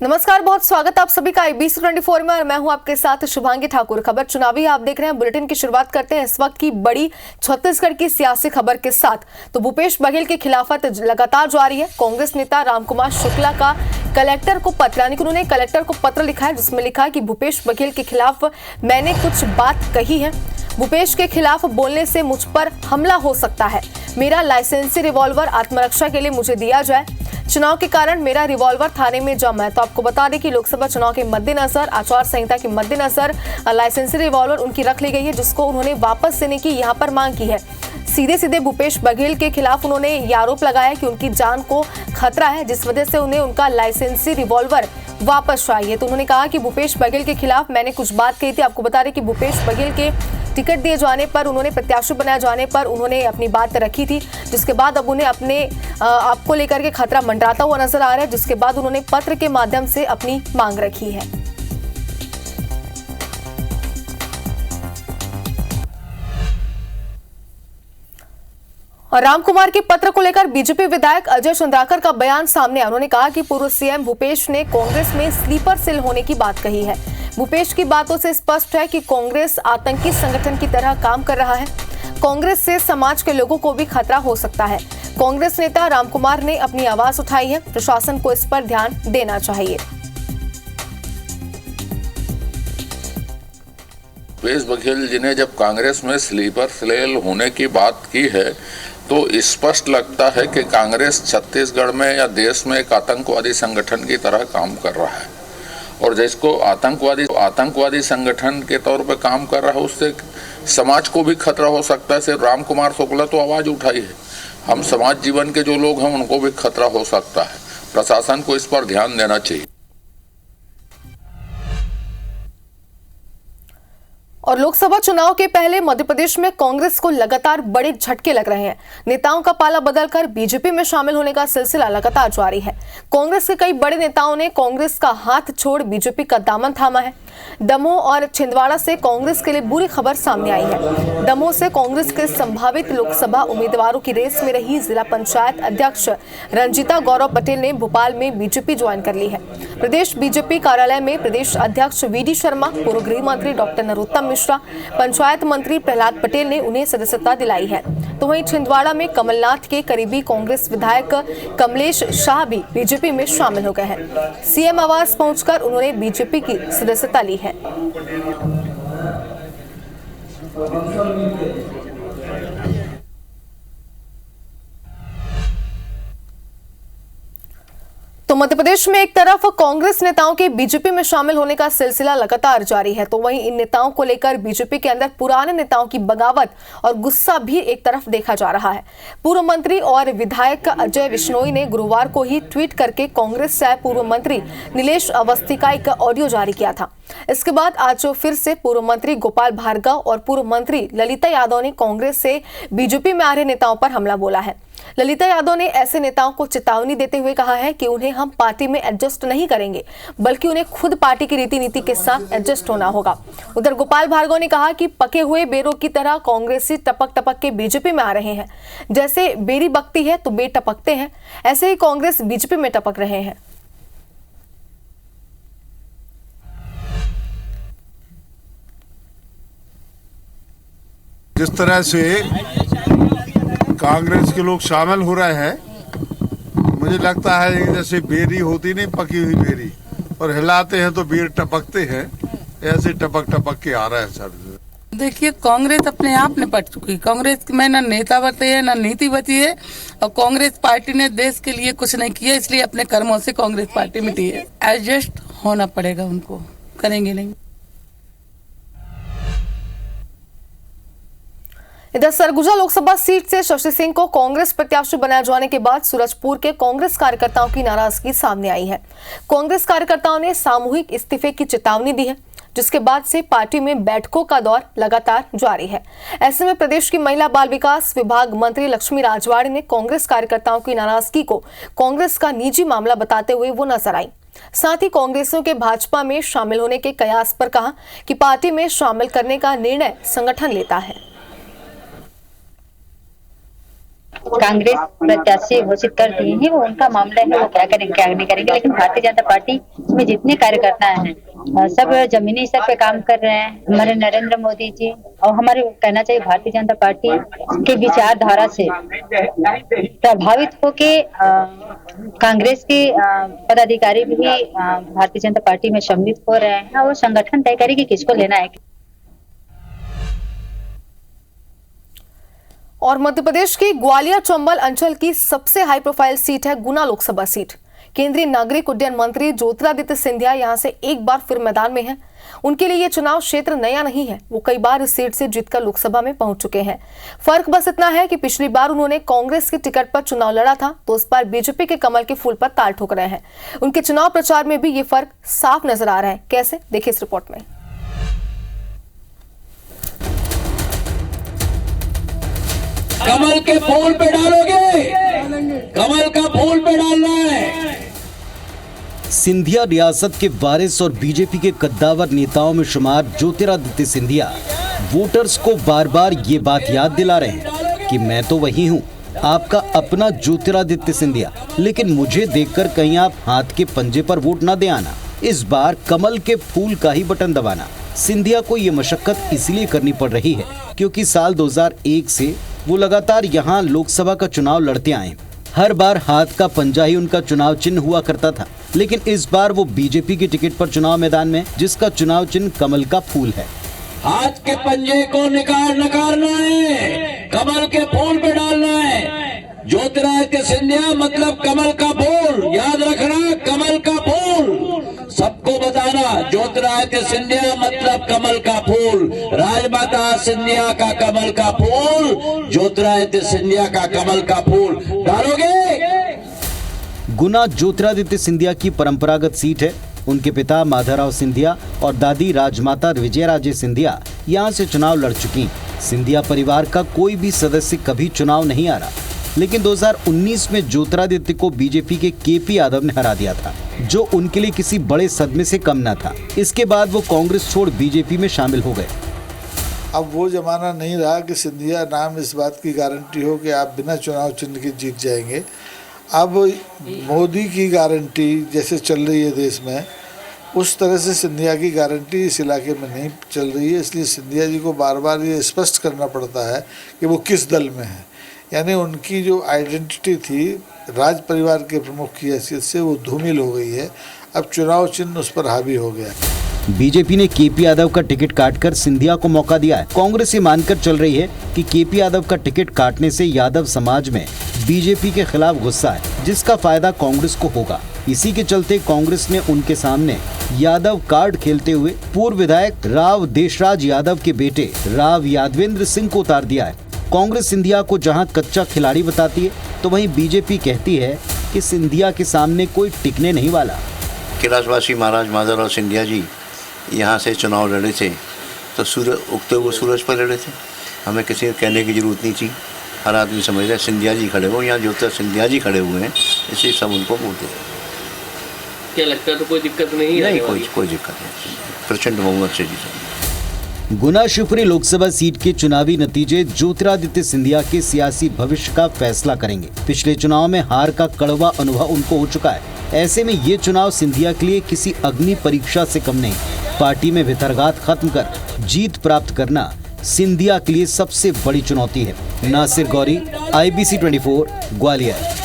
नमस्कार, बहुत स्वागत आप सभी का IBC24 में और मैं हूं आपके साथ शुभांगी ठाकुर। खबर चुनावी आप देख रहे हैं। बुलेटिन की शुरुआत करते हैं इस वक्त की बड़ी छत्तीसगढ़ की सियासी खबर के साथ। तो भूपेश बघेल की खिलाफत लगातार जारी है। कांग्रेस नेता रामकुमार शुक्ला का कलेक्टर को पत्र, यानी कि उन्होंने कलेक्टर को पत्र लिखा है जिसमें लिखा है कि भूपेश बघेल के खिलाफ मैंने कुछ बात कही है। भूपेश के खिलाफ बोलने से मुझ पर हमला हो सकता है। मेरा लाइसेंसी रिवॉल्वर आत्मरक्षा के लिए मुझे दिया जाए। चुनाव के कारण मेरा रिवॉल्वर थाने में जमा है। तो आपको बता दें कि लोकसभा चुनाव के मद्देनजर, आचार संहिता के मद्देनजर लाइसेंसी रिवॉल्वर उनकी रख ली गई है, जिसको उन्होंने वापस देने की यहाँ पर मांग की है। सीधे भूपेश बघेल के खिलाफ उन्होंने ये आरोप लगाया कि उनकी जान को खतरा है, जिस वजह से उन्हें उनका लाइसेंसी रिवॉल्वर वापस चाहिए। तो उन्होंने कहा कि भूपेश बघेल के खिलाफ मैंने कुछ बात कही थी। आपको बता दें कि भूपेश बघेल के टिकट दिए जाने पर, उन्होंने प्रत्याशी बनाए जाने पर उन्होंने अपनी बात रखी थी, जिसके बाद अब उन्हें अपने आपको लेकर के खतरा मंडराता हुआ नजर आ रहा है, जिसके बाद उन्होंने पत्र के माध्यम से अपनी मांग रखी है। और रामकुमार के पत्र को लेकर बीजेपी विधायक अजय चंद्राकर का बयान सामने आया। उन्होंने कहा कि पूर्व सीएम भूपेश ने कांग्रेस में स्लीपर सेल होने की बात कही है। भूपेश की बातों से स्पष्ट है कि कांग्रेस आतंकी संगठन की तरह काम कर रहा है। कांग्रेस से समाज के लोगों को भी खतरा हो सकता है। कांग्रेस नेता रामकुमार ने अपनी आवाज उठाई है। प्रशासन को इस पर ध्यान देना चाहिए। भूपेश बघेल जी ने जब कांग्रेस में स्लीपर सेल होने की बात की है तो स्पष्ट लगता है कि कांग्रेस छत्तीसगढ़ में या देश में एक आतंकवादी संगठन की तरह काम कर रहा है, और जिसको आतंकवादी संगठन के तौर पर काम कर रहा है उससे समाज को भी खतरा हो सकता है। सिर्फ रामकुमार शुक्ला तो आवाज उठाई है, हम समाज जीवन के जो लोग हैं उनको भी खतरा हो सकता है। प्रशासन को इस पर ध्यान देना चाहिए। और लोकसभा चुनाव के पहले मध्य प्रदेश में कांग्रेस को लगातार बड़े झटके लग रहे हैं। नेताओं का पाला बदलकर बीजेपी में शामिल होने का सिलसिला लगातार जारी है। कांग्रेस के कई बड़े नेताओं ने कांग्रेस का हाथ छोड़ बीजेपी का दामन थामा है। दमोह और छिंदवाड़ा से कांग्रेस के लिए बुरी खबर सामने आई है। दमोह से कांग्रेस के संभावित लोकसभा उम्मीदवारों की रेस में रही जिला पंचायत अध्यक्ष रंजीता गौरव पटेल ने भोपाल में बीजेपी ज्वाइन कर ली है। प्रदेश बीजेपी कार्यालय में प्रदेश अध्यक्ष VD शर्मा, पूर्व गृह मंत्री डॉक्टर नरोत्तम मिश्रा, पंचायत मंत्री प्रहलाद पटेल ने उन्हें सदस्यता दिलाई है। तो वहीं छिंदवाड़ा में कमलनाथ के करीबी कांग्रेस विधायक कमलेश शाह भी बीजेपी में शामिल हो गए हैं। सीएम आवास पहुंचकर उन्होंने बीजेपी की सदस्यता ली है। तो मध्य प्रदेश में एक तरफ कांग्रेस नेताओं के बीजेपी में शामिल होने का सिलसिला लगातार जारी है, तो वहीं इन नेताओं को लेकर बीजेपी के अंदर पुराने नेताओं की बगावत और गुस्सा भी एक तरफ देखा जा रहा है। पूर्व मंत्री और विधायक अजय विश्नोई ने गुरुवार को ही ट्वीट करके कांग्रेस से पूर्व मंत्री नीलेश अवस्थी का एक ऑडियो जारी किया था। इसके बाद आज फिर से पूर्व मंत्री गोपाल भार्गव और पूर्व मंत्री ललिता यादव ने कांग्रेस से बीजेपी में आ रहे नेताओं पर हमला बोला है। ललिता यादव ने ऐसे नेताओं को चेतावनी देते हुए कहा है कि उन्हें हम पार्टी में एडजस्ट नहीं करेंगे, बल्कि उन्हें खुद पार्टी की रीति नीति के साथ एडजस्ट होना होगा। उधर गोपाल भार्गव ने कहा कि पके हुए बेरों की तरह कांग्रेसी टपक टपक के बीजेपी में आ रहे हैं। जैसे बेरी बकती है तो बे टपकते हैं, ऐसे ही कांग्रेस बीजेपी में टपक रहे हैं। जिस तरह से कांग्रेस के लोग शामिल हो रहे हैं, मुझे लगता है जैसे बेरी होती नहीं, पकी हुई बेरी, और हिलाते हैं तो बेर टपकते हैं, ऐसे टपक टपक के आ रहा है सर। देखिए, कांग्रेस अपने आप निपट चुकी। कांग्रेस में न नेता बचे हैं न नीति बची है, और कांग्रेस पार्टी ने देश के लिए कुछ नहीं किया, इसलिए अपने कर्मों से कांग्रेस पार्टी मिटी है। एडजस्ट होना पड़ेगा उनको, करेंगे नहीं। इधर सरगुजा लोकसभा सीट से शशि सिंह को कांग्रेस प्रत्याशी बनाए जाने के बाद सूरजपुर के कांग्रेस कार्यकर्ताओं की नाराजगी सामने आई है। कांग्रेस कार्यकर्ताओं ने सामूहिक इस्तीफे की चेतावनी दी है, जिसके बाद से पार्टी में बैठकों का दौर लगातार जारी है। ऐसे में प्रदेश की महिला बाल विकास विभाग मंत्री लक्ष्मी राजवाड़े ने कांग्रेस कार्यकर्ताओं की नाराजगी को कांग्रेस का निजी मामला बताते हुए वो नजर आई। साथ ही कांग्रेसियों के भाजपा में शामिल होने के कयास पर कहा कि पार्टी में शामिल करने का निर्णय संगठन लेता है। कांग्रेस प्रत्याशी घोषित कर दिए हैं, वो उनका मामला है, वो क्या करेंगे क्या नहीं करेंगे। लेकिन भारतीय जनता पार्टी में जितने कार्यकर्ता हैं सब जमीनी स्तर पे काम कर रहे हैं। हमारे नरेंद्र मोदी जी और हमारे कहना चाहिए भारतीय जनता पार्टी के विचारधारा से प्रभावित होके कांग्रेस के पदाधिकारी भी भारतीय जनता पार्टी में सम्मिलित हो रहे हैं। वो संगठन तय करेगी किसको लेना है। और मध्य प्रदेश की ग्वालियर चंबल अंचल की सबसे हाई प्रोफाइल सीट है गुना लोकसभा सीट। केंद्रीय नागरिक उड्डयन मंत्री ज्योतिरादित्य सिंधिया यहां से एक बार फिर मैदान में हैं। उनके लिए यह चुनाव क्षेत्र नया नहीं है, वो कई बार इस सीट से जीतकर लोकसभा में पहुंच चुके हैं। फर्क बस इतना है कि पिछली बार उन्होंने कांग्रेस के टिकट पर चुनाव लड़ा था, तो इस बार बीजेपी के कमल के फूल पर ताल ठोक रहे हैं। उनके चुनाव प्रचार में भी ये फर्क साफ नजर आ रहा है। कैसे, देखिए इस रिपोर्ट में। कमल के फूल पे डालोगे, कमल का फूल पे डालना है। सिंधिया रियासत के वारिस और बीजेपी के कद्दावर नेताओं में शुमार ज्योतिरादित्य सिंधिया वोटर्स को बार बार ये बात याद दिला रहे हैं कि मैं तो वही हूँ, आपका अपना ज्योतिरादित्य सिंधिया, लेकिन मुझे देखकर कहीं आप हाथ के पंजे पर वोट न दे आना। इस बार कमल के फूल का ही बटन दबाना। सिंधिया को ये मशक्कत इसलिए करनी पड़ रही है क्योंकि साल 2001 से वो लगातार यहाँ लोकसभा का चुनाव लड़ते आए। हर बार हाथ का पंजा ही उनका चुनाव चिन्ह हुआ करता था, लेकिन इस बार वो बीजेपी की टिकट पर चुनाव मैदान में, जिसका चुनाव चिन्ह कमल का फूल है। हाथ के पंजे को नकारना है, कमल के फूल पे डालना है। ज्योतिरादित्य सिंधिया मतलब कमल का फूल, याद रखना, कमल का फूल। सबको बताना, ज्योतिरादित्य सिंधिया मतलब कमल का फूल। राजमाता सिंधिया का कमल का फूल, ज्योतिरादित्य सिंधिया का कमल का फूल डालोगे। गुना ज्योतिरादित्य सिंधिया की परंपरागत सीट है। उनके पिता माधवराव सिंधिया और दादी राजमाता विजयराजे सिंधिया यहाँ से चुनाव लड़ चुकी। सिंधिया परिवार का कोई भी सदस्य कभी चुनाव नहीं आ रहा, लेकिन 2019 में ज्योतिरादित्य को बीजेपी के केपी यादव ने हरा दिया था, जो उनके लिए किसी बड़े सदमे से कम न था। इसके बाद वो कांग्रेस छोड़ बीजेपी में शामिल हो गए। अब वो जमाना नहीं रहा कि सिंधिया नाम इस बात की गारंटी हो कि आप बिना चुनाव चिन्ह के जीत जाएंगे। अब मोदी की गारंटी जैसे चल रही है देश में, उस तरह से सिंधिया की गारंटी इस इलाके में नहीं चल रही है। इसलिए सिंधिया जी को बार बार ये स्पष्ट करना पड़ता है कि वो किस दल में है। यानी उनकी जो आइडेंटिटी थी राज परिवार के प्रमुख की हैसियत से, वो धूमिल हो गई है। अब चुनाव चिन्ह उस पर हावी हो गया है। बीजेपी ने केपी यादव का टिकट काटकर सिंधिया को मौका दिया है। कांग्रेस ये मानकर चल रही है कि केपी यादव का टिकट काटने से यादव समाज में बीजेपी के खिलाफ गुस्सा है, जिसका फायदा कांग्रेस को होगा। इसी के चलते कांग्रेस ने उनके सामने यादव कार्ड खेलते हुए पूर्व विधायक राव देशराज यादव के बेटे राव यादवेंद्र सिंह को उतार दिया है। कांग्रेस सिंधिया को जहां कच्चा खिलाड़ी बताती है, तो वहीं बीजेपी कहती है कि सिंधिया के सामने कोई टिकने नहीं वाला। कैलाशवासी महाराज माधवराव सिंधिया जी यहाँ से चुनाव लड़े थे, तो उगते हुए सूरज पर लड़े थे। हमें किसी को कहने की जरूरत नहीं थी, हर आदमी समझ रहा है सिंधिया जी खड़े हुए, यहाँ ज्योतिरादित्य सिंधिया जी खड़े हुए हैं, इसलिए सब उनको बोलते हैं। क्या लगता है, तो कोई दिक्कत नहीं है? नहीं, कोई दिक्कत नहीं, प्रचंड बहुमत से जीता। गुना शिवपुरी लोकसभा सीट के चुनावी नतीजे ज्योतिरादित्य सिंधिया के सियासी भविष्य का फैसला करेंगे। पिछले चुनाव में हार का कड़वा अनुभव उनको हो चुका है। ऐसे में ये चुनाव सिंधिया के लिए किसी अग्नि परीक्षा से कम नहीं। पार्टी में भितरघात खत्म कर जीत प्राप्त करना सिंधिया के लिए सबसे बड़ी चुनौती है। नासिर गौरी, IBC 24, ग्वालियर।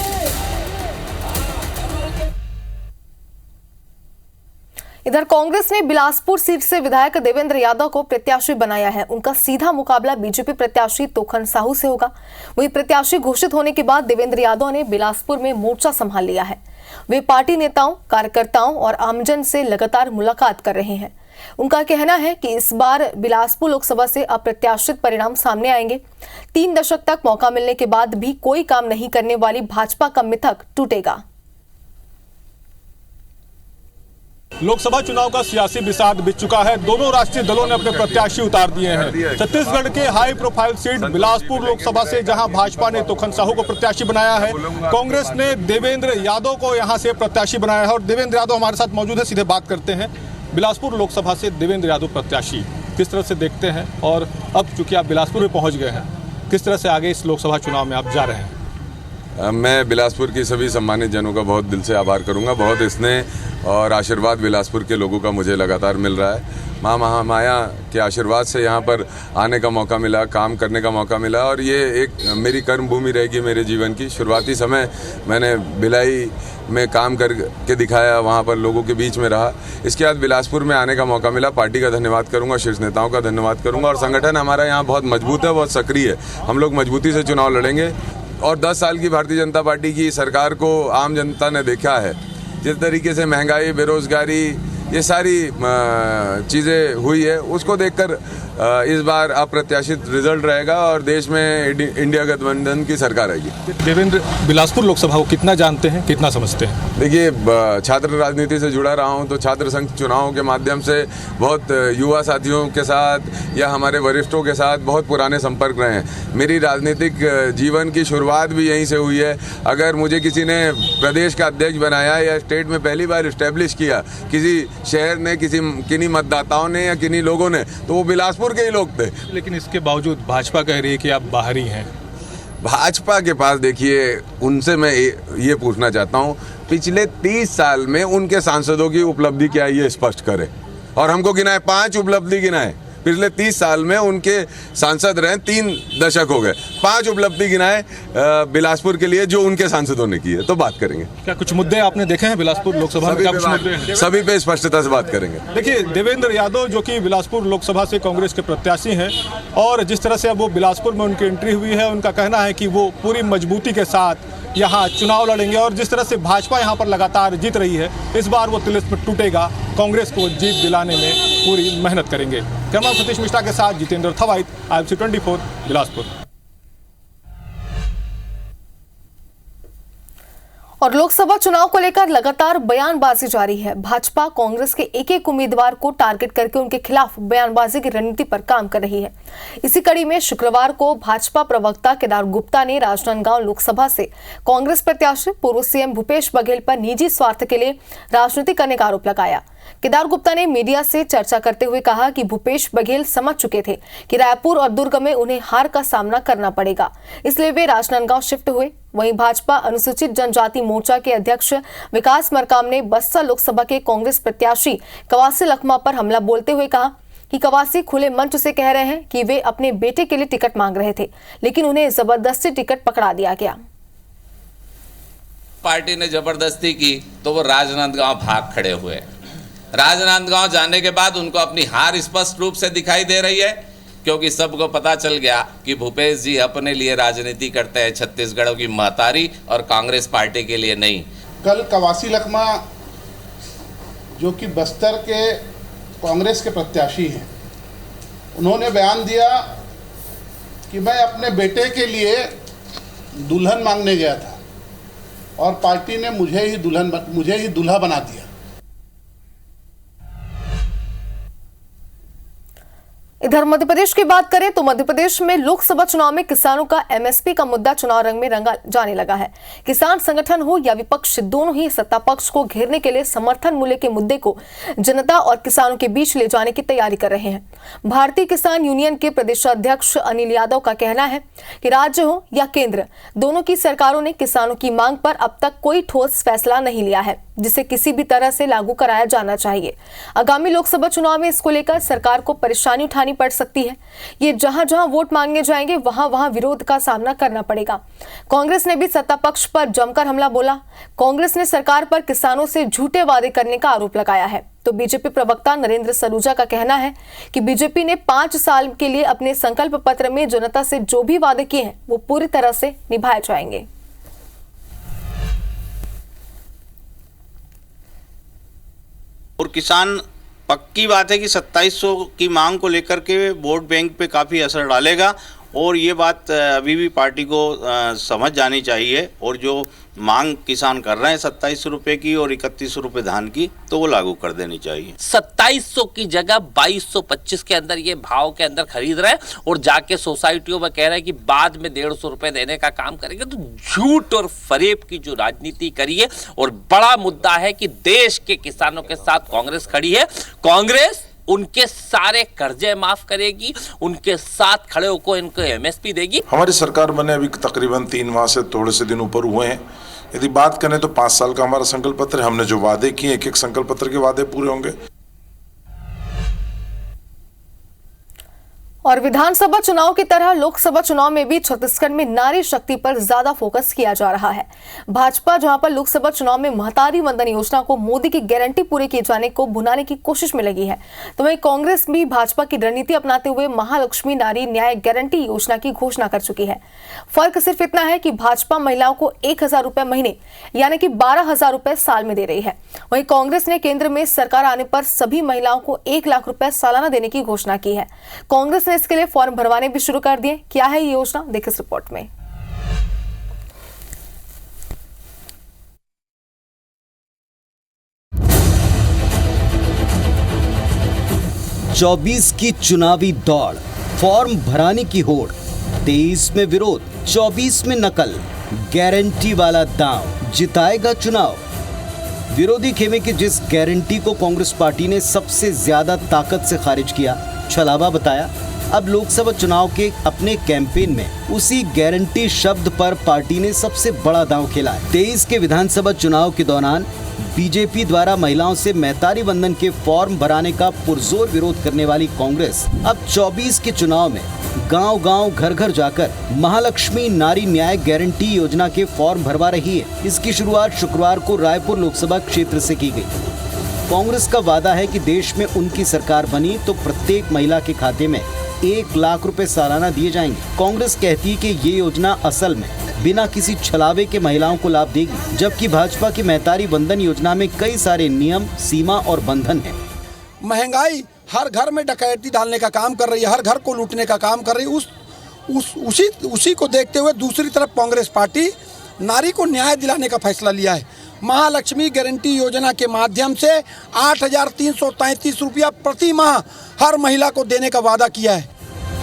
इधर कांग्रेस ने बिलासपुर सीट से विधायक देवेंद्र यादव को प्रत्याशी बनाया है। उनका सीधा मुकाबला बीजेपी प्रत्याशी तोखन साहू से होगा। वही प्रत्याशी घोषित होने के बाद देवेंद्र यादव ने बिलासपुर में मोर्चा संभाल लिया है। वे पार्टी नेताओं, कार्यकर्ताओं और आमजन से लगातार मुलाकात कर रहे हैं। उनका कहना है कि इस बार बिलासपुर लोकसभा से अप्रत्याशित परिणाम सामने आएंगे। 3 दशक तक मौका मिलने के बाद भी कोई काम नहीं करने वाली भाजपा का मिथक टूटेगा। लोकसभा चुनाव का सियासी बिसात बिछ चुका है। दोनों राष्ट्रीय दलों ने अपने प्रत्याशी उतार दिए हैं। छत्तीसगढ़ के high profile seat Bilaspur Lok Sabha से जहां भाजपा ने तोखन साहू को प्रत्याशी बनाया है, कांग्रेस ने देवेंद्र यादव को यहां से प्रत्याशी बनाया है। और देवेंद्र यादव हमारे साथ मौजूद है, सीधे बात करते हैं। बिलासपुर लोकसभा से देवेंद्र यादव प्रत्याशी किस तरह से देखते हैं, और अब चूंकि आप बिलासपुर में पहुंच गए हैं, किस तरह से आगे इस लोकसभा चुनाव में आप जा रहे हैं? मैं बिलासपुर की सभी सम्मानित जनों का बहुत दिल से आभार करूंगा। बहुत स्नेह और आशीर्वाद बिलासपुर के लोगों का मुझे लगातार मिल रहा है। माँ महामाया के आशीर्वाद से यहाँ पर आने का मौका मिला, काम करने का मौका मिला और ये एक मेरी कर्म भूमि रहेगी मेरे जीवन की। शुरुआती समय मैंने भिलाई में काम करके दिखाया, वहाँ पर लोगों के बीच में रहा। इसके बाद बिलासपुर में आने का मौका मिला। पार्टी का धन्यवाद करूँगा, शीर्ष नेताओं का धन्यवाद करूँगा और संगठन हमारा यहाँ बहुत मजबूत है, बहुत सक्रिय है। हम लोग मजबूती से चुनाव लड़ेंगे और 10 साल की भारतीय जनता पार्टी की सरकार को आम जनता ने देखा है। जिस तरीके से महंगाई, बेरोजगारी, ये सारी चीज़ें हुई है, उसको देखकर इस बार अप्रत्याशित रिजल्ट रहेगा और देश में इंडिया गठबंधन की सरकार आएगी। देवेंद्र, बिलासपुर लोकसभा को कितना जानते हैं, कितना समझते हैं? देखिए, छात्र राजनीति से जुड़ा रहा हूं तो छात्र संघ चुनावों के माध्यम से बहुत युवा साथियों के साथ या हमारे वरिष्ठों के साथ बहुत पुराने संपर्क रहे हैं। मेरी राजनीतिक जीवन की शुरुआत भी यहीं से हुई है। अगर मुझे किसी ने प्रदेश का अध्यक्ष बनाया या स्टेट में पहली बार इस्टेब्लिश किया किसी शहर ने, किन्हीं मतदाताओं ने या किन्हीं लोगों ने, तो वो बिलासपुर के ही लोग थे। लेकिन इसके बावजूद भाजपा कह रही है कि आप बाहरी हैं। भाजपा के पास देखिए, उनसे मैं ये पूछना चाहता हूँ, पिछले 30 साल में उनके सांसदों की उपलब्धि क्या है ये स्पष्ट करें। और हमको गिनाए 5 उपलब्धि गिनाए। पिछले 30 साल में उनके सांसद रहे, 3 दशक हो गए, 5 उपलब्धि गिनाए बिलासपुर के लिए जो उनके सांसदों ने की है, तो बात करेंगे। क्या कुछ मुद्दे आपने देखे हैं बिलासपुर लोकसभा में? क्या कुछ मुद्दे हैं? सभी पे स्पष्टता से बात करेंगे। देखिए, देवेंद्र यादव जो कि बिलासपुर लोकसभा से कांग्रेस के प्रत्याशी हैं और जिस तरह से अब वो बिलासपुर में उनकी एंट्री हुई है, उनका कहना है कि वो पूरी मजबूती के साथ यहाँ चुनाव लड़ेंगे और जिस तरह से भाजपा यहाँ पर लगातार जीत रही है, इस बार वो तिलिस्म टूटेगा, कांग्रेस को जीत दिलाने में पूरी मेहनत करेंगे। कैमरा सतीश मिश्रा के साथ जितेंद्र थवाइत, IMC 24 बिलासपुर। और लोकसभा चुनाव को लेकर लगातार बयानबाजी जारी है। भाजपा कांग्रेस के एक उम्मीदवार को टारगेट करके उनके खिलाफ बयानबाजी की रणनीति पर काम कर रही है। इसी कड़ी में शुक्रवार को भाजपा प्रवक्ता केदार गुप्ता ने राजनांदगांव लोकसभा से कांग्रेस प्रत्याशी पूर्व सीएम भूपेश बघेल पर निजी स्वार्थ के लिए राजनीति करने का आरोप लगाया। केदार गुप्ता ने मीडिया से चर्चा करते हुए कहा कि भूपेश बघेल समझ चुके थे कि रायपुर और दुर्ग में उन्हें हार का सामना करना पड़ेगा, इसलिए वे राजनांदगांव शिफ्ट हुए। वहीं भाजपा अनुसूचित जनजाति मोर्चा के अध्यक्ष विकास मरकाम ने बस्तर लोकसभा के कांग्रेस प्रत्याशी कवासी लखमा पर हमला बोलते हुए कहा कि कवासी खुले मंच से कह रहे हैं कि वे अपने बेटे के लिए टिकट मांग रहे थे, लेकिन उन्हें जबरदस्ती टिकट पकड़ा दिया गया। पार्टी ने जबरदस्ती की तो वो राजनांदगांव भाग खड़े हुए। राजनांदगांव जाने के बाद उनको अपनी हार स्पष्ट रूप से दिखाई दे रही है, क्योंकि सबको पता चल गया कि भूपेश जी अपने लिए राजनीति करते हैं, छत्तीसगढ़ की महतारी और कांग्रेस पार्टी के लिए नहीं। कल कवासी लखमा जो कि बस्तर के कांग्रेस के प्रत्याशी हैं, उन्होंने बयान दिया कि मैं अपने बेटे के लिए दुल्हन मांगने गया था और पार्टी ने मुझे ही दूल्हा बना दिया। इधर मध्य प्रदेश की बात करें तो मध्य प्रदेश में लोकसभा चुनाव में किसानों का एमएसपी का मुद्दा चुनाव रंग में रंगा जाने लगा है। किसान संगठन हो या विपक्ष, दोनों ही सत्ता पक्ष को घेरने के लिए समर्थन मूल्य के मुद्दे को जनता और किसानों के बीच ले जाने की तैयारी कर रहे हैं। भारतीय किसान यूनियन के प्रदेशाध्यक्ष अनिल यादव का कहना है कि राज्य हो या केंद्र, दोनों की सरकारों ने किसानों की मांग पर अब तक कोई ठोस फैसला नहीं लिया है, जिसे किसी भी तरह से लागू कराया जाना चाहिए। आगामी लोकसभा चुनाव में इसको लेकर सरकार को परेशानी उठानी पड़ सकती है। ये जहां जहां वोट मांगने जाएंगे वहां वहां विरोध का सामना करना पड़ेगा। कांग्रेस ने भी सत्ता पक्ष पर जमकर हमला बोला। कांग्रेस ने सरकार पर किसानों से झूठे वादे करने का आरोप लगाया है। तो बीजेपी प्रवक्ता नरेंद्र सलूजा का कहना है कि बीजेपी ने 5 साल के लिए अपने संकल्प पत्र में जनता से जो भी वादे किए हैं वो पूरी तरह से निभाए जाएंगे। और किसान, पक्की बात है कि 2700 की मांग को लेकर के वोट बैंक पे काफ़ी असर डालेगा और ये बात अभी भी पार्टी को समझ जानी चाहिए। और जो मांग किसान कर रहे हैं 2700 रुपये की और 3100 रुपये धान की, तो वो लागू कर देनी चाहिए। 2700 की जगह 2225 के अंदर ये भाव के अंदर खरीद रहे हैं और जाके सोसाइटियों में कह रहे हैं कि बाद में 150 रुपये देने का काम करेंगे। तो झूठ और फरेब की जो राजनीति करिए। और बड़ा मुद्दा है कि देश के किसानों के साथ कांग्रेस खड़ी है। कांग्रेस उनके सारे कर्जे माफ करेगी, उनके साथ खड़े होकर इनको एमएसपी देगी। हमारी सरकार बने अभी तकरीबन 3 माह से थोड़े से दिन ऊपर हुए हैं। यदि बात करें तो 5 साल का हमारा संकल्प पत्र है। हमने जो वादे किए, एक संकल्प पत्र के वादे पूरे होंगे। और विधानसभा चुनाव की तरह लोकसभा चुनाव में भी छत्तीसगढ़ में नारी शक्ति पर ज्यादा फोकस किया जा रहा है। भाजपा जहां पर लोकसभा चुनाव में महतारी वंदन योजना को मोदी की गारंटी पूरी किए जाने को भुनाने की कोशिश में लगी है, तो वहीं कांग्रेस भी भाजपा की रणनीति अपनाते हुए महालक्ष्मी नारी न्याय गारंटी योजना की घोषणा कर चुकी है। फर्क सिर्फ इतना है कि भाजपा महिलाओं को 1,000 रुपए महीने यानी कि 12,000 रुपए साल में दे रही है, वहीं कांग्रेस ने केंद्र में सरकार आने पर सभी महिलाओं को 1 लाख रुपए सालाना देने की घोषणा की है। कांग्रेस ने इसके लिए फॉर्म भरवाने भी शुरू कर दिए। क्या है ये योजना, देखिए इस रिपोर्ट में। चौबीस की चुनावी दौड़, फॉर्म भराने की होड़, 23 में विरोध, 24 में नकल, गारंटी वाला दांव जिताएगा चुनाव। विरोधी खेमे की जिस गारंटी को कांग्रेस पार्टी ने सबसे ज्यादा ताकत से खारिज किया, छलावा बताया, अब लोकसभा चुनाव के अपने कैंपेन में उसी गारंटी शब्द पर पार्टी ने सबसे बड़ा दांव खेला है। 23 के विधानसभा चुनाव के दौरान बीजेपी द्वारा महिलाओं से महतारी वंदन के फॉर्म भराने का पुरजोर विरोध करने वाली कांग्रेस अब 24 के चुनाव में गांव-गांव, घर-घर जाकर महालक्ष्मी नारी न्याय गारंटी योजना के फॉर्म भरवा रही है। इसकी शुरुआत शुक्रवार को रायपुर लोकसभा क्षेत्र से की गई। कांग्रेस का वादा है कि देश में उनकी सरकार बनी तो प्रत्येक महिला के खाते में 1 लाख रुपए सालाना दिए जाएंगे। कांग्रेस कहती है कि ये योजना असल में बिना किसी छलावे के महिलाओं को लाभ देगी, जबकि भाजपा की महतारी वंदन योजना में कई सारे नियम, सीमा और बंधन हैं। महंगाई हर घर में डकैती डालने का काम कर रही है, हर घर को लूटने का काम कर रही है। उसी को देखते हुए दूसरी तरफ कांग्रेस पार्टी नारी को न्याय दिलाने का फैसला लिया है। महालक्ष्मी गारंटी योजना के माध्यम से 8,333 रुपया प्रति माह हर महिला को देने का वादा किया है।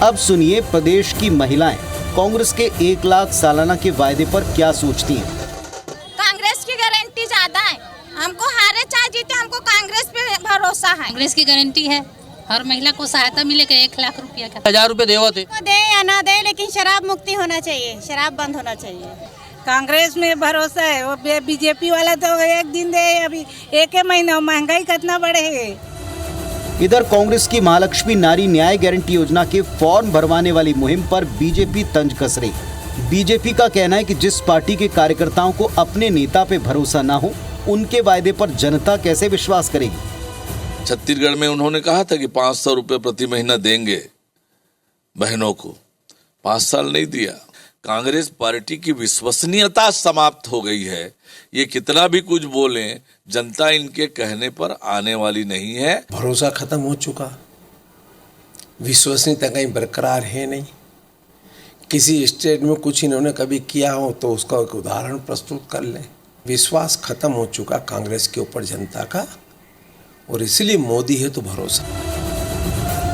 अब सुनिए प्रदेश की महिलाएं कांग्रेस के 1 लाख सालाना के वायदे पर क्या सोचती हैं। कांग्रेस की गारंटी ज्यादा है, हमको हारे चाहे जीते, हमको कांग्रेस पे भरोसा है। कांग्रेस की गारंटी है, हर महिला को सहायता मिलेगा 1 लाख रुपया का। 1,000 रुपए दे या ना दे, लेकिन शराब मुक्ति होना चाहिए, शराब बंद होना चाहिए। कांग्रेस में भरोसा है, वो बीजेपी वाला तो एक दिन दे, अभी 1 महीना, महंगाई कितना बढ़े है। इधर कांग्रेस की महालक्ष्मी नारी न्याय गारंटी योजना के फॉर्म भरवाने वाली मुहिम पर बीजेपी तंज कस रही। बीजेपी का कहना है कि जिस पार्टी के कार्यकर्ताओं को अपने नेता पे भरोसा ना हो, उनके वायदे पर जनता कैसे विश्वास करेगी। छत्तीसगढ़ में उन्होंने कहा था कि 500 रुपए प्रति महीना देंगे बहनों को, 5 साल नहीं दिया। कांग्रेस पार्टी की विश्वसनीयता समाप्त हो गई है। ये कितना भी कुछ बोलें, जनता इनके कहने पर आने वाली नहीं है। भरोसा खत्म हो चुका, विश्वसनीयता कहीं बरकरार है नहीं। किसी स्टेट में कुछ इन्होंने कभी किया हो तो उसका एक उदाहरण प्रस्तुत कर लें। विश्वास खत्म हो चुका कांग्रेस के ऊपर जनता का, और इसलिए मोदी है तो भरोसा।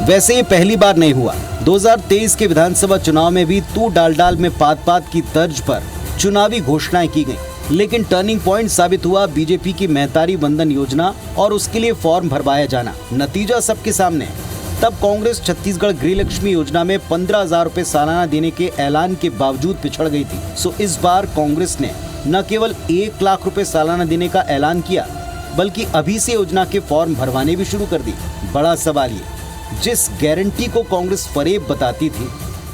वैसे ये पहली बार नहीं हुआ। 2023 के विधानसभा चुनाव में भी तू डाल में पात की तर्ज पर चुनावी घोषणाएं की गईं, लेकिन टर्निंग पॉइंट साबित हुआ बीजेपी की महतारी वंदन योजना और उसके लिए फॉर्म भरवाया जाना। नतीजा सबके सामने है। तब कांग्रेस छत्तीसगढ़ गृहलक्ष्मी योजना में 15,000 रुपए सालाना देने के ऐलान के बावजूद पिछड़ गई थी। सो इस बार कांग्रेस ने न केवल 1 लाख रुपए सालाना देने का ऐलान किया, बल्कि अभी से योजना के फॉर्म भरवाने भी शुरू कर दी। बड़ा सवाल ये, जिस गारंटी को कांग्रेस फरेब बताती थी,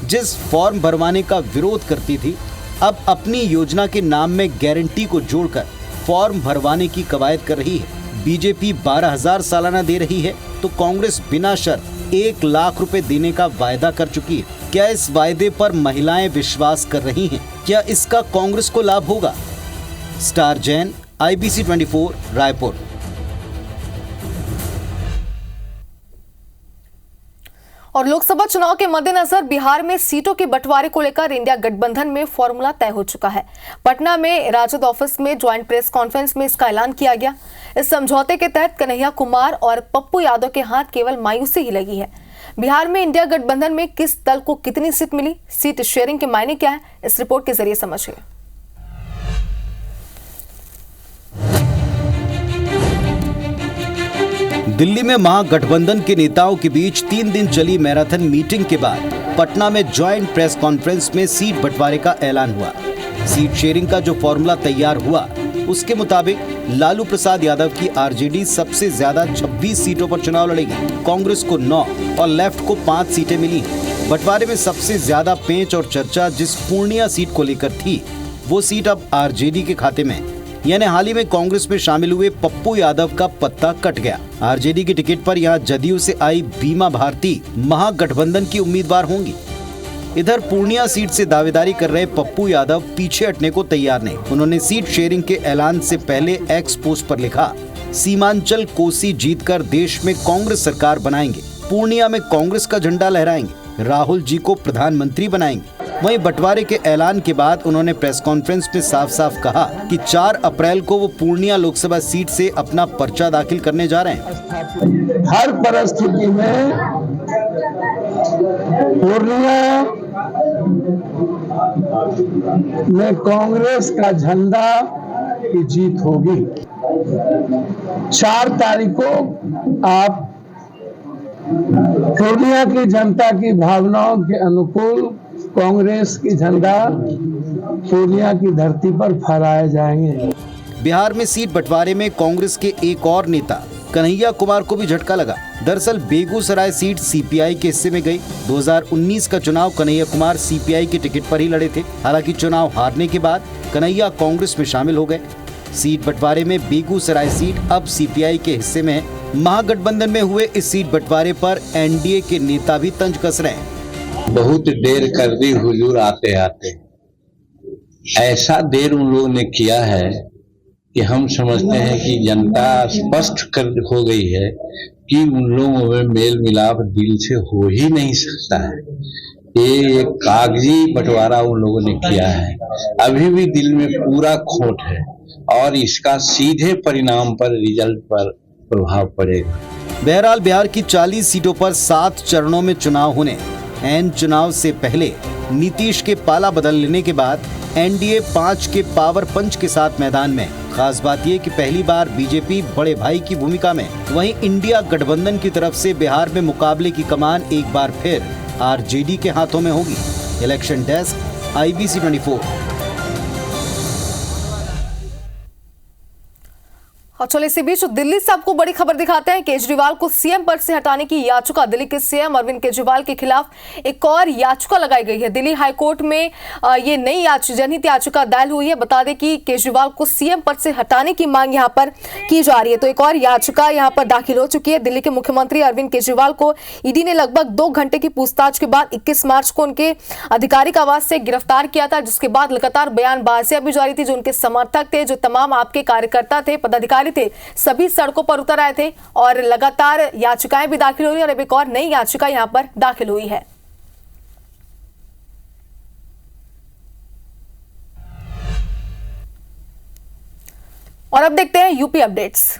जिस फॉर्म भरवाने का विरोध करती थी, अब अपनी योजना के नाम में गारंटी को जोड़कर फॉर्म भरवाने की कवायद कर रही है। बीजेपी 12,000 सालाना दे रही है तो कांग्रेस बिना शर्त 1 लाख रुपए देने का वायदा कर चुकी है। क्या इस वायदे पर महिलाएं विश्वास कर रही हैं? क्या इसका कांग्रेस को लाभ होगा? Star Jain, IBC 24, Raipur. और लोकसभा चुनाव के मद्देनजर बिहार में सीटों के बंटवारे को लेकर इंडिया गठबंधन में फॉर्मूला तय हो चुका है। पटना में राजद ऑफिस में ज्वाइंट प्रेस कॉन्फ्रेंस में इसका ऐलान किया गया। इस समझौते के तहत कन्हैया कुमार और पप्पू यादव के हाथ केवल मायूसी ही लगी है। बिहार में इंडिया गठबंधन में किस दल को कितनी सीट मिली, सीट शेयरिंग के मायने क्या है, इस रिपोर्ट के जरिए समझिए। दिल्ली में महागठबंधन के नेताओं के बीच 3 दिन चली मैराथन मीटिंग के बाद पटना में ज्वाइंट प्रेस कॉन्फ्रेंस में सीट बंटवारे का ऐलान हुआ। सीट शेयरिंग का जो फॉर्मूला तैयार हुआ उसके मुताबिक लालू प्रसाद यादव की आरजेडी सबसे ज्यादा 26 सीटों पर चुनाव लड़ेगी, कांग्रेस को 9 और लेफ्ट को 5 सीटें मिली। बंटवारे में सबसे ज्यादा पेंच और चर्चा जिस पूर्णिया सीट को लेकर थी वो सीट अब आरजेडी के खाते में, यानी हाल ही में कांग्रेस में शामिल हुए पप्पू यादव का पत्ता कट गया। आरजेडी की टिकट पर यहां जदयू से आई बीमा भारती महागठबंधन की उम्मीदवार होंगी। इधर पूर्णिया सीट से दावेदारी कर रहे पप्पू यादव पीछे हटने को तैयार नहीं। उन्होंने सीट शेयरिंग के ऐलान से पहले एक्स पोस्ट पर लिखा, सीमांचल कोसी जीतकर देश में कांग्रेस सरकार बनाएंगे, पूर्णिया में कांग्रेस का झंडा लहराएंगे, राहुल जी को प्रधानमंत्री बनाएंगे। वहीं बंटवारे के ऐलान के बाद उन्होंने प्रेस कॉन्फ्रेंस में साफ साफ कहा कि 4 अप्रैल को वो पूर्णिया लोकसभा सीट से अपना पर्चा दाखिल करने जा रहे हैं। हर परिस्थिति में पूर्णिया में कांग्रेस का झंडा की जीत होगी। 4 तारीख को आप पूर्णिया की जनता की भावनाओं के अनुकूल कांग्रेस की झंडा पूर्णिया की धरती पर फहराए जाएंगे। बिहार में सीट बंटवारे में कांग्रेस के एक और नेता कन्हैया कुमार को भी झटका लगा। दरअसल बेगूसराय सीट सीपीआई के हिस्से में गई। 2019 का चुनाव कन्हैया कुमार सीपीआई की टिकट पर ही लड़े थे। हालांकि चुनाव हारने के बाद कन्हैया कांग्रेस में शामिल हो गए। सीट बंटवारे में बेगूसराय सीट अब सीपीआई के हिस्से में है। महागठबंधन में हुए इस सीट बंटवारे पर एनडीए के नेता भी तंज कस रहे हैं। बहुत देर कर दी हुजूर आते आते। ऐसा देर उन लोगों ने किया है कि हम समझते हैं कि जनता स्पष्ट कर हो गई है कि उन लोगों में मेल मिलाप दिल से हो ही नहीं सकता है। ये एक कागजी बंटवारा उन लोगों ने किया है। अभी भी दिल में पूरा खोट है और इसका सीधे परिणाम पर, रिजल्ट पर प्रभाव पड़ेगा। बहरहाल बिहार की 40 सीटों पर 7 चरणों में चुनाव होने। एन चुनाव से पहले नीतीश के पाला बदल लेने के बाद एनडीए 5 के पावर पंच के साथ मैदान में। खास बात यह कि पहली बार बीजेपी बड़े भाई की भूमिका में। वहीं इंडिया गठबंधन की तरफ से बिहार में मुकाबले की कमान एक बार फिर आरजेडी के हाथों में होगी। Election desk, IBC 24। और चलो इसी बीच दिल्ली से आपको बड़ी खबर दिखाते हैं। केजरीवाल को सीएम पद से हटाने की याचिका, दिल्ली के सीएम अरविंद केजरीवाल के खिलाफ एक और याचिका लगाई गई है। दिल्ली हाईकोर्ट में ये नई जनहित याचिका दायर हुई है। बता दें कि केजरीवाल को सीएम पद से हटाने की मांग यहां पर की जा रही है। तो एक और याचिका यहां पर दाखिल हो चुकी है। दिल्ली के मुख्यमंत्री अरविंद केजरीवाल को ईडी ने लगभग 2 घंटे की पूछताछ के बाद 21 मार्च को उनके आधिकारिक आवास से गिरफ्तार किया था, जिसके बाद लगातार बयानबाजियां भी जारी थी। जो उनके समर्थक थे, जो तमाम आपके कार्यकर्ता थे, पदाधिकारी थे, सभी सड़कों पर उतर आए थे और लगातार याचिकाएं भी दाखिल हो रही और अब एक और नई याचिका यहां पर दाखिल हुई है। और अब देखते हैं यूपी अपडेट्स।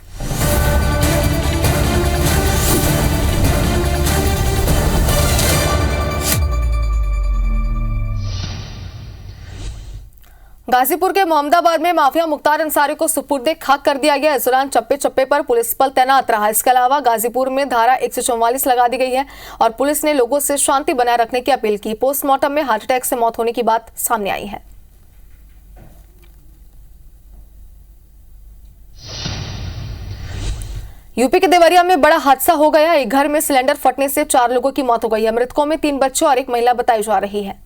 गाजीपुर के मोहम्मदाबाद में माफिया मुख्तार अंसारी को सुपुर्दे खाक कर दिया गया। इस दौरान चप्पे चप्पे पर पुलिस बल तैनात रहा। इसके अलावा गाजीपुर में धारा 144 लगा दी गई है और पुलिस ने लोगों से शांति बनाए रखने की अपील की। पोस्टमार्टम में हार्ट अटैक से मौत होने की बात सामने आई है। यूपी के देवरिया में बड़ा हादसा हो गया। एक घर में सिलेंडर फटने से 4 लोगों की मौत हो गई है। मृतकों में 3 बच्चे और 1 महिला बताई जा रही है।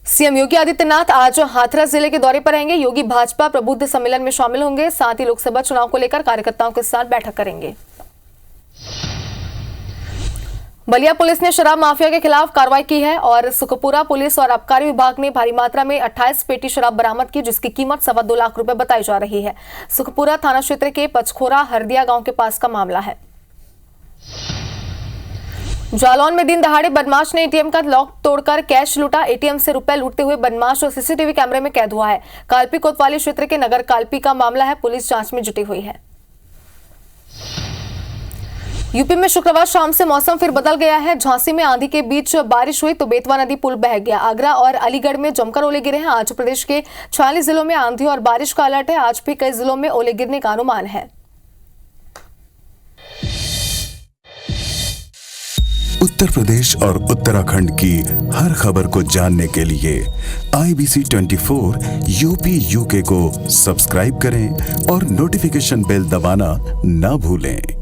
सीएम योगी आदित्यनाथ आज हाथरस जिले के दौरे पर रहेंगे। योगी भाजपा प्रबुद्ध सम्मेलन में शामिल होंगे। साथ ही लोकसभा चुनाव को लेकर कार्यकर्ताओं के साथ बैठक करेंगे। बलिया पुलिस ने शराब माफिया के खिलाफ कार्रवाई की है और सुखपुरा पुलिस और आबकारी विभाग ने भारी मात्रा में 28 पेटी शराब बरामद की, जिसकी कीमत 2.25 लाख रुपए बताई जा रही है। सुखपुरा थाना क्षेत्र के पचखोरा हरदिया गांव के पास का मामला है। जालौन में दिन दहाड़े बदमाश ने एटीएम का लॉक तोड़कर कैश लूटा। एटीएम से रुपए लूटते हुए बदमाश और सीसीटीवी कैमरे में कैद हुआ है। कालपी कोतवाली क्षेत्र के नगर कालपी का मामला है। पुलिस जांच में जुटी हुई है। यूपी में शुक्रवार शाम से मौसम फिर बदल गया है। झांसी में आंधी के बीच बारिश हुई तो बेतवा नदी पुल बह गया। आगरा और अलीगढ़ में जमकर ओले गिरे हैं। आज प्रदेश के 46 जिलों में आंधी और बारिश का अलर्ट है। आज भी कई जिलों में ओले गिरने का अनुमान है। उत्तर प्रदेश और उत्तराखंड की हर खबर को जानने के लिए IBC 24 यूपी UK को सब्सक्राइब करें और नोटिफिकेशन बेल दबाना ना भूलें।